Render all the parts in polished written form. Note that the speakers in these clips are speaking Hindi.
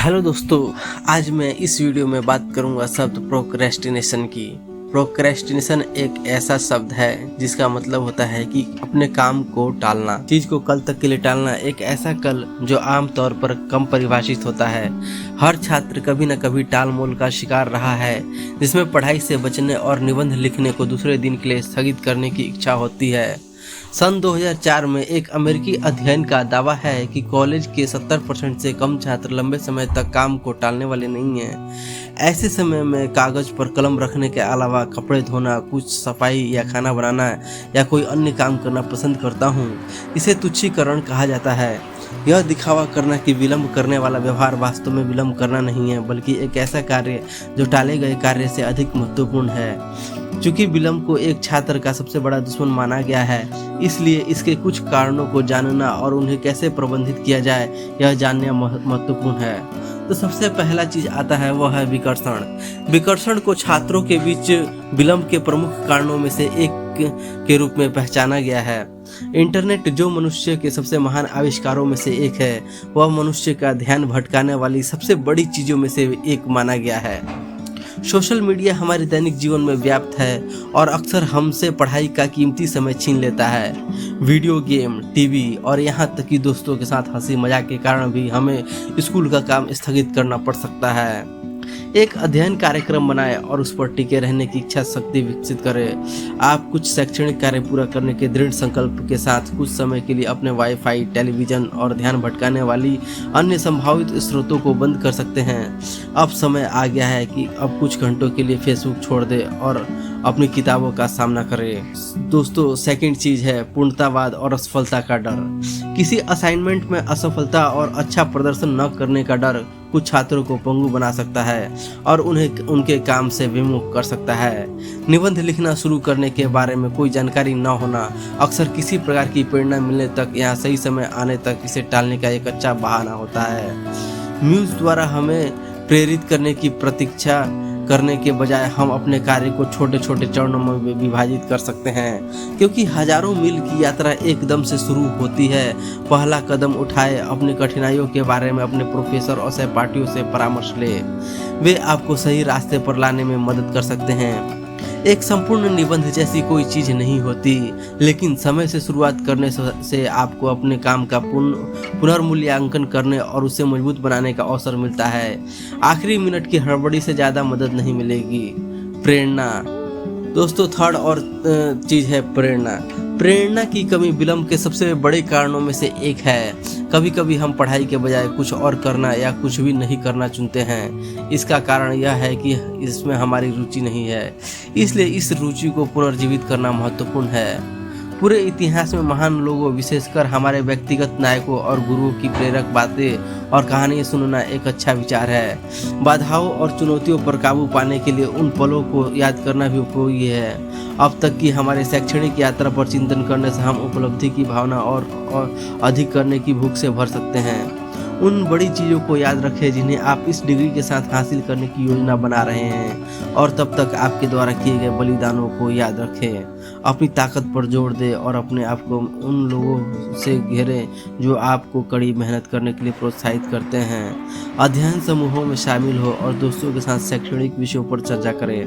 हेलो दोस्तों, आज मैं इस वीडियो में बात करूंगा शब्द प्रोक्रेस्टिनेशन की। प्रोक्रेस्टिनेशन एक ऐसा शब्द है जिसका मतलब होता है कि अपने काम को टालना, चीज को कल तक के लिए टालना। एक ऐसा कल जो आमतौर पर कम परिभाषित होता है। हर छात्र कभी न कभी टाल मोल का शिकार रहा है, जिसमें पढ़ाई से बचने और निबंध लिखने को दूसरे दिन के लिए स्थगित करने की इच्छा होती है। सन 2004 में एक अमेरिकी अध्ययन का दावा है कि कॉलेज के 70% से कम छात्र लंबे समय तक काम को टालने वाले नहीं हैं। ऐसे समय में कागज पर कलम रखने के अलावा कपड़े धोना, कुछ सफाई या खाना बनाना या कोई अन्य काम करना पसंद करता हूँ। इसे तुच्छीकरण कहा जाता है। यह दिखावा करना कि विलंब करने वाला व्यवहार वास्तव में विलंब करना नहीं है, बल्कि एक ऐसा कार्य जो टाले गए कार्य से अधिक महत्वपूर्ण है। चूंकि विलंब को एक छात्र का सबसे बड़ा दुश्मन माना गया है, इसलिए इसके कुछ कारणों को जानना और उन्हें कैसे प्रबंधित किया जाए यह जानना महत्वपूर्ण है। तो सबसे पहला चीज आता है वह है विकर्षण। विकर्षण को छात्रों के बीच विलंब के प्रमुख कारणों में से एक के रूप में पहचाना गया है। इंटरनेट जो मनुष्य के सबसे महान आविष्कारों में से एक है, वह मनुष्य का ध्यान भटकाने वाली सबसे बड़ी चीजों में से एक माना गया है। सोशल मीडिया हमारे दैनिक जीवन में व्याप्त है और अक्सर हमसे पढ़ाई का कीमती समय छीन लेता है। वीडियो गेम, टीवी और यहाँ तक कि दोस्तों के साथ हंसी मजाक के कारण भी हमें स्कूल का काम स्थगित करना पड़ सकता है। एक अध्ययन कार्यक्रम बनाएं और उस पर टिके रहने की इच्छा शक्ति विकसित करें। आप कुछ शैक्षणिक कार्य पूरा करने के दृढ़ संकल्प के साथ कुछ समय के लिए अपने वाईफाई, टेलीविजन और ध्यान भटकाने वाली अन्य संभावित स्रोतों को बंद कर सकते हैं। अब समय आ गया है कि अब कुछ घंटों के लिए फेसबुक छोड़ दें और अपनी किताबों का सामना करें। दोस्तों, सेकंड चीज है पूर्णतावाद और असफलता का डर। किसी असाइनमेंट में असफलता और अच्छा प्रदर्शन न करने का डर कुछ छात्रों को पंगु बना सकता है और उन्हें उनके काम से विमुख कर सकता है। निबंध लिखना शुरू करने के बारे में कोई जानकारी न होना अक्सर किसी प्रकार की प्रेरणा मिलने तक या सही समय आने तक इसे टालने का एक अच्छा बहाना होता है। म्यूज द्वारा हमें प्रेरित करने की प्रतीक्षा करने के बजाय हम अपने कार्य को छोटे छोटे चरणों में विभाजित कर सकते हैं, क्योंकि हजारों मील की यात्रा एकदम से शुरू होती है। पहला कदम उठाए, अपनी कठिनाइयों के बारे में अपने प्रोफेसर और सहपाठियों से परामर्श ले। वे आपको सही रास्ते पर लाने में मदद कर सकते हैं। एक संपूर्ण निबंध जैसी कोई चीज नहीं होती, लेकिन समय से शुरुआत करने से आपको अपने काम का पुनर्मूल्यांकन करने और उसे मजबूत बनाने का अवसर मिलता है। आखिरी मिनट की हड़बड़ी से ज़्यादा मदद नहीं मिलेगी। प्रेरणा। दोस्तों, थर्ड और चीज़ है प्रेरणा। प्रेरणा की कमी विलंब के सबसे बड़े कारणों में से एक है। कभी कभी हम पढ़ाई के बजाय कुछ और करना या कुछ भी नहीं करना चुनते हैं। इसका कारण यह है कि इसमें हमारी रुचि नहीं है, इसलिए इस रुचि को पुनर्जीवित करना महत्वपूर्ण है। पूरे इतिहास में महान लोगों, विशेषकर हमारे व्यक्तिगत नायकों और गुरुओं की प्रेरक बातें और कहानियां सुनना एक अच्छा विचार है। बाधाओं और चुनौतियों पर काबू पाने के लिए उन पलों को याद करना भी उपयोगी है। अब तक की हमारे शैक्षणिक यात्रा पर चिंतन करने से हम उपलब्धि की भावना और अधिक करने की भूख से भर सकते हैं। उन बड़ी चीज़ों को याद रखें जिन्हें आप इस डिग्री के साथ हासिल करने की योजना बना रहे हैं, और तब तक आपके द्वारा किए गए बलिदानों को याद रखें। अपनी ताकत पर जोर दें और अपने आप को उन लोगों से घेरें जो आपको कड़ी मेहनत करने के लिए प्रोत्साहित करते हैं। अध्ययन समूहों में शामिल हो और दोस्तों के साथ शैक्षणिक विषयों पर चर्चा करें।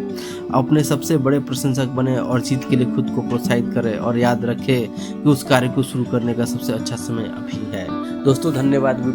अपने सबसे बड़े प्रशंसक बने और जीत के लिए खुद को प्रोत्साहित करें, और याद रखें कि उस कार्य को शुरू करने का सबसे अच्छा समय अभी है। दोस्तों, धन्यवाद। वीडियो